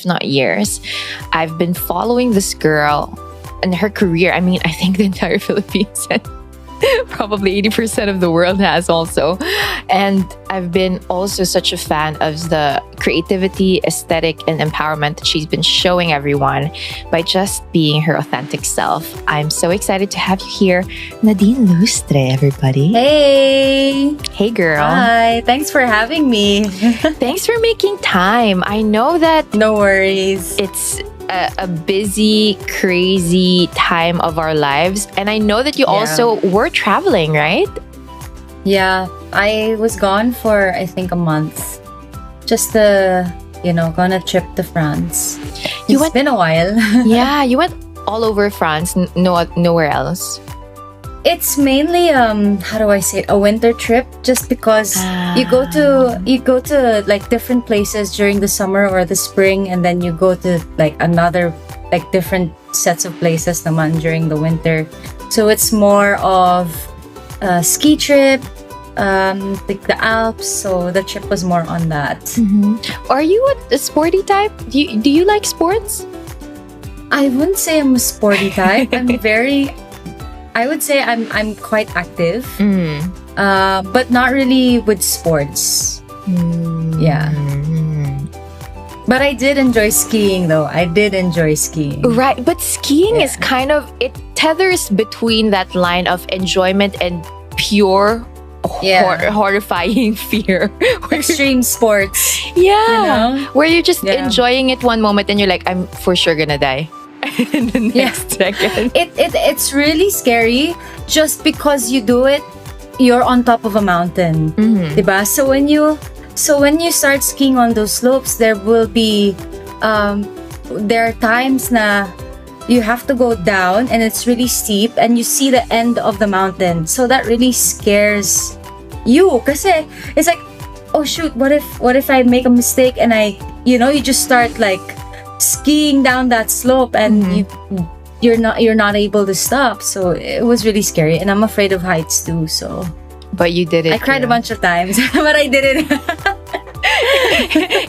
if not years. I've been following this girl and her career. I mean, I think the entire Philippines and probably 80% of the world has also. And I've been also such a fan of the creativity, aesthetic, and empowerment that she's been showing everyone by just being her authentic self. I'm so excited to have you here, Nadine Lustre, everybody. Hey! Hey, girl. Hi, thanks for having me. Thanks for making time. I know that No worries. it's a busy, crazy time of our lives. And I know that you also were traveling, right? Yeah, I was gone for, I think, a month. Just to, go on a trip to France. It's been a while. Yeah, you went all over France, nowhere else. It's mainly how do I say it, a winter trip, just because you go to like different places during the summer or the spring, and then you go to like another like different sets of places naman during the winter. So it's more of a ski trip, like the Alps. So the trip was more on that. Are you a sporty type? Do you like sports? I wouldn't say I'm a sporty type. I would say I'm quite active, but not really with sports. Yeah. But I did enjoy skiing, though. I did enjoy skiing. Right, but skiing is kind of, it tethers between that line of enjoyment and pure horrifying fear. Extreme sports. Yeah. Where you're just enjoying it one moment and you're like, I'm for sure gonna die. In the next second. It's really scary just because you do it, you're on top of a mountain. Diba? So when you start skiing on those slopes, there will be there are times na you have to go down and it's really steep and you see the end of the mountain. So that really scares you. Kasi it's like, oh shoot, what if I make a mistake and you just start like skiing down that slope and you're not able to stop. So it was really scary, and I'm afraid of heights too. So, but you did it. I cried a bunch of times, but I did it.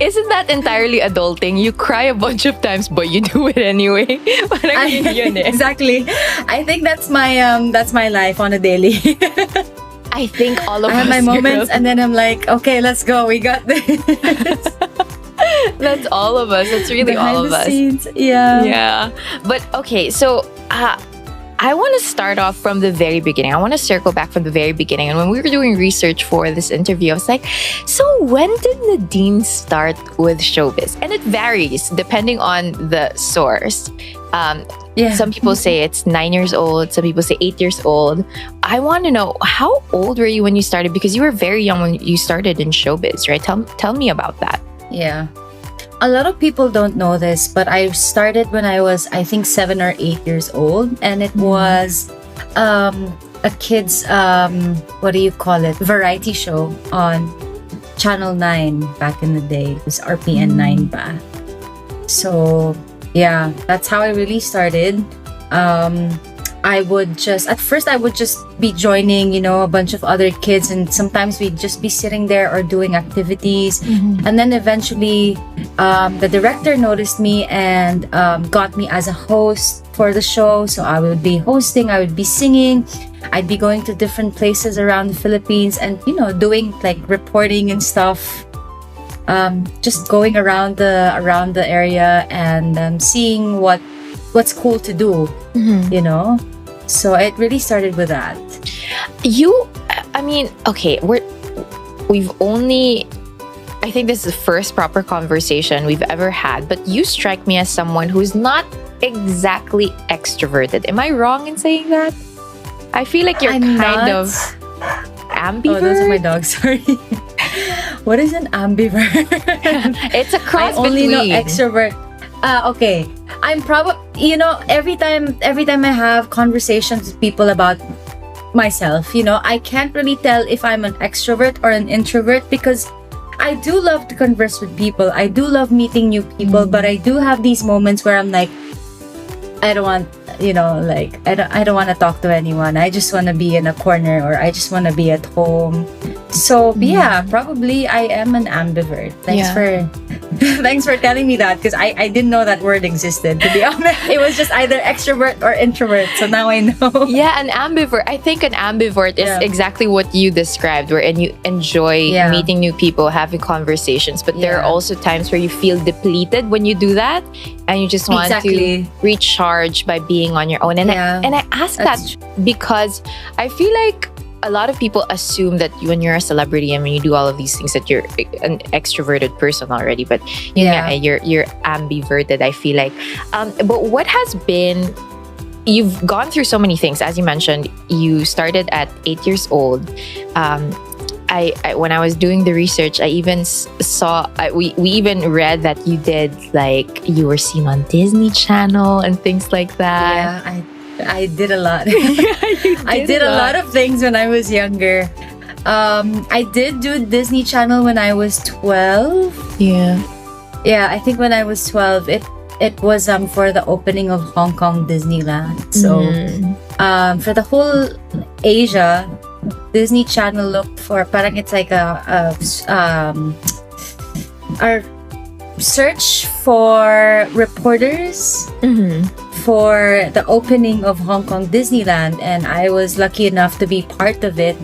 Isn't that entirely adulting? You cry a bunch of times, but you do it anyway. Exactly. I think that's my life on a daily. I think all of us have my moments, and then I'm like, okay, let's go. We got this. That's all of us. That's really Behind all of the us. Scenes. Yeah. Yeah. But okay, so I want to start off from the very beginning. I want to circle back from the very beginning. And when we were doing research for this interview, I was like, so when did Nadine start with showbiz? And it varies depending on the source. Some people say it's 9 years old. Some people say 8 years old. I want to know, how old were you when you started? Because you were very young when you started in showbiz, right? Tell me about that. Yeah. A lot of people don't know this, but I started when I was, I think, 7 or 8 years old. And it was a kid's, variety show on Channel 9 back in the day. It was RPN 9 pa. So, yeah, that's how I really started. At first I would just be joining, a bunch of other kids, and sometimes we'd just be sitting there or doing activities. And then eventually, the director noticed me and got me as a host for the show. So I would be hosting, I would be singing, I'd be going to different places around the Philippines and, doing like reporting and stuff. Just going around the area and seeing what's cool to do, So it really started with that. I think this is the first proper conversation we've ever had, but you strike me as someone who's not exactly extroverted. Am I wrong in saying that? I feel like you're of ambivert. Oh, those are my dogs, sorry. What is an ambivert? It's a cross I only between. know extrovert. Okay. I'm probably, every time I have conversations with people about myself, I can't really tell if I'm an extrovert or an introvert, because I do love to converse with people. I do love meeting new people, but I do have these moments where I'm like, I don't want, I don't want to talk to anyone. I just want to be in a corner, or I just want to be at home. So yeah, probably I am an ambivert. Thanks for telling me that, because I didn't know that word existed, to be honest. It was just either extrovert or introvert. So now I know. Yeah, an ambivert. I think an ambivert is exactly what you described, wherein you enjoy meeting new people, having conversations. But there are also times where you feel depleted when you do that, and you just want to recharge by being on your own. And I ask that because I feel like a lot of people assume that when you're a celebrity and when you do all of these things that you're an extroverted person already, but you're ambiverted, I feel like. But what has been, you've gone through so many things. As you mentioned, you started at 8 years old. I when I was doing the research, I even saw, we even read that you did, like, you were seen on Disney Channel and things like that. Yeah, I did a lot. I did a lot of things when I was younger. I did do Disney Channel when I was 12. Yeah, I think when I was 12, it was for the opening of Hong Kong Disneyland. So for the whole Asia, Disney Channel looked for, parang it's like our search for reporters for the opening of Hong Kong Disneyland, and I was lucky enough to be part of it.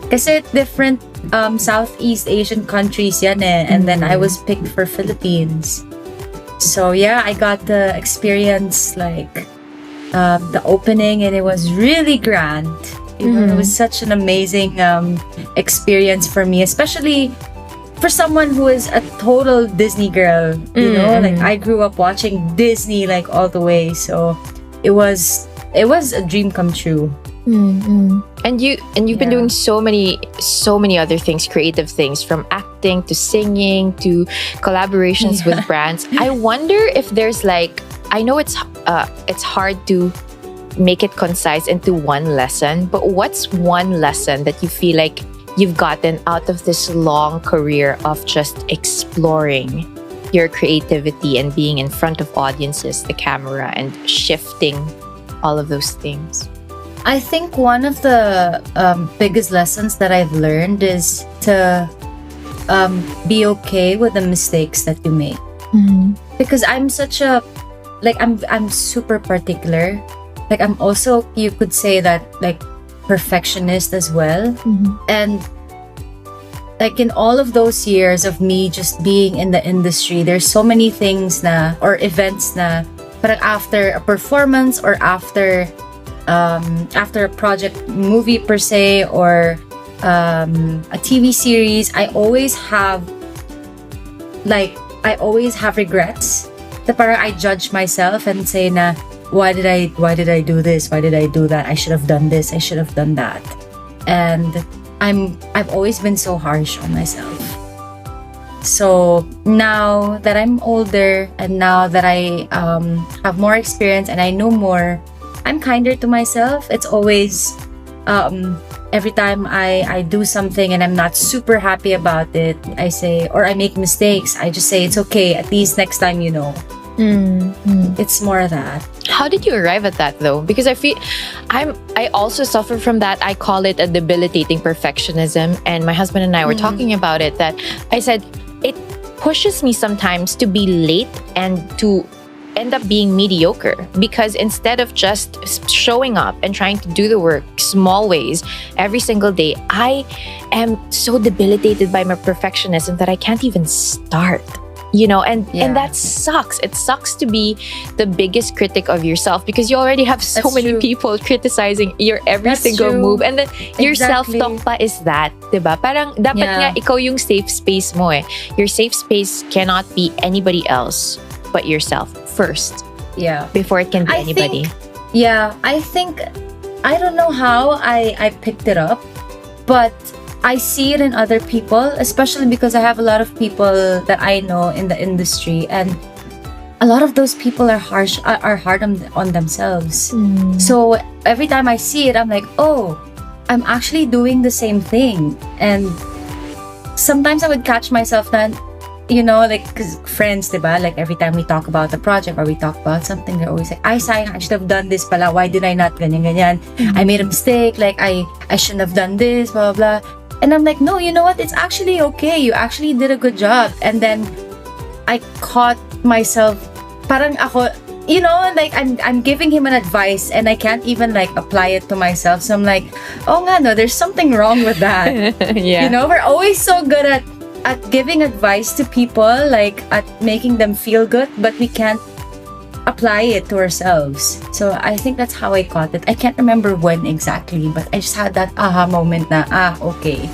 Kasi different Southeast Asian countries yan and then I was picked for Philippines. So yeah, I got to experience like the opening, and it was really grand. It was such an amazing experience for me, especially for someone who is a total Disney girl. You know, like I grew up watching Disney like all the way, so it was a dream come true. And you've been doing so many other things, creative things, from acting to singing to collaborations with brands. I wonder if there's like, I know it's hard to make it concise into one lesson, but what's one lesson that you feel like you've gotten out of this long career of just exploring your creativity and being in front of audiences, the camera, and shifting all of those things? I think one of the biggest lessons that I've learned is to be okay with the mistakes that you make. Because I'm such a, like, I'm super particular. Like, I'm also, you could say that, like, perfectionist as well. And like in all of those years of me just being in the industry, there's so many things or events but after a performance or after a project, movie per se, or a TV series, I always have regrets. Parang I judge myself and say na, why did I do this? Why did I do that? I should have done this. I should have done that. And I've always been so harsh on myself. So now that I'm older and now that I have more experience and I know more, I'm kinder to myself. It's always every time I do something and I'm not super happy about it, I say, or I make mistakes, I just say it's okay. At least next time you know. It's more that. How did you arrive at that though? Because I feel I also suffer from that. I call it a debilitating perfectionism, and my husband and I were talking about it, that I said it pushes me sometimes to be late and to end up being mediocre, because instead of just showing up and trying to do the work small ways every single day, I am so debilitated by my perfectionism that I can't even start. You know, and that sucks. It sucks to be the biggest critic of yourself, because you already have so many people criticizing your every single move, and then your self-talk pa is that, diba? Parang dapat nga ikaw yung safe space mo eh. Your safe space cannot be anybody else but yourself first. Yeah. Before it can be anybody. I think I don't know how I picked it up, but I see it in other people, especially because I have a lot of people that I know in the industry, and a lot of those people are hard on themselves. So every time I see it, I'm like, oh, I'm actually doing the same thing. And sometimes I would catch myself that, you know, like, cause friends, diba? Like every time we talk about the project or we talk about something, they're always like, ay, sayang, I should have done this pala. Why did I not ganyan? I made a mistake. Like I shouldn't have done this, blah, blah, blah. And I'm like, no, you know what? It's actually okay. You actually did a good job. And then I caught myself, parang ako, you know, like I'm giving him an advice and I can't even like apply it to myself. So I'm like, oh nga no, there's something wrong with that. Yeah. You know, we're always so good at giving advice to people, like at making them feel good, but we can't apply it to ourselves. So I think that's how I caught it. I can't remember when exactly, but I just had that aha moment na, okay.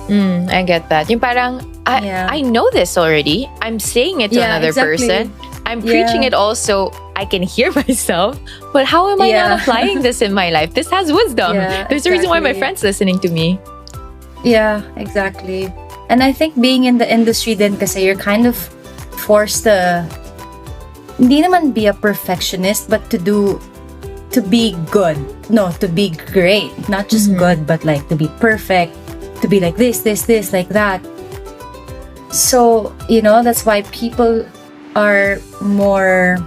I get that. Yung parang, I know this already. I'm saying it to another person. I'm preaching it also. I can hear myself. But how am I not applying this in my life? This has wisdom. There's a reason why my friend's listening to me. Yeah, exactly. And I think being in the industry then kasi you're kind of forced to hindi naman be a perfectionist, but to be good. No, to be great. Not just good, but like to be perfect. To be like this, like that. So, you know, that's why people are more,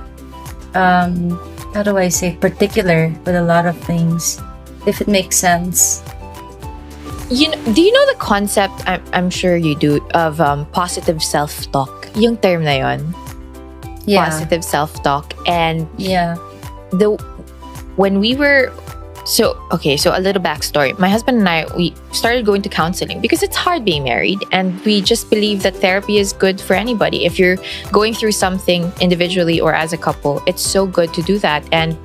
how do I say, particular with a lot of things, if it makes sense. You know, do you know the concept, I'm sure you do, of positive self-talk? Yung term na yon. Yeah. Positive self-talk. And when we were... So a little backstory. My husband and I, we started going to counseling because it's hard being married, and we just believe that therapy is good for anybody. If you're going through something individually or as a couple, it's so good to do that. And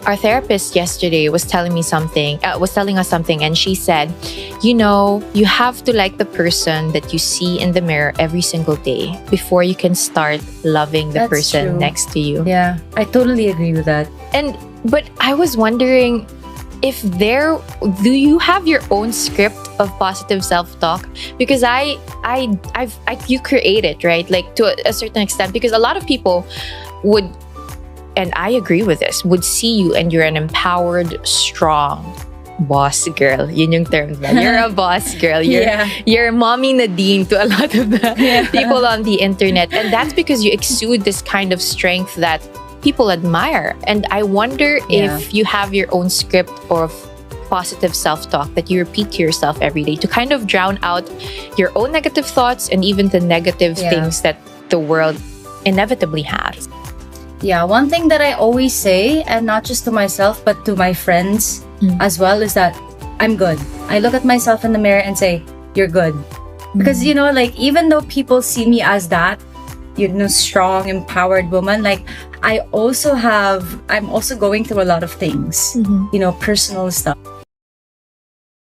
our therapist yesterday was telling us something, and she said, you know, you have to like the person that you see in the mirror every single day before you can start loving the person next to you. Yeah, I totally agree with that. But I was wondering, do you have your own script of positive self-talk? Because you create it, right? Like to a certain extent, because a lot of people would, and I agree with this, would see you and you're an empowered, strong boss girl. Yun yung term. You're a boss girl. You're mommy Nadine to a lot of the people on the internet. And that's because you exude this kind of strength that people admire. And I wonder if you have your own script of positive self-talk that you repeat to yourself every day to kind of drown out your own negative thoughts and even the negative things that the world inevitably has. Yeah, one thing that I always say, and not just to myself but to my friends as well, is that I'm good. I look at myself in the mirror and say, you're good. Because, you know, like, even though people see me as that, you know, strong, empowered woman, like, I'm also going through a lot of things, you know, personal stuff.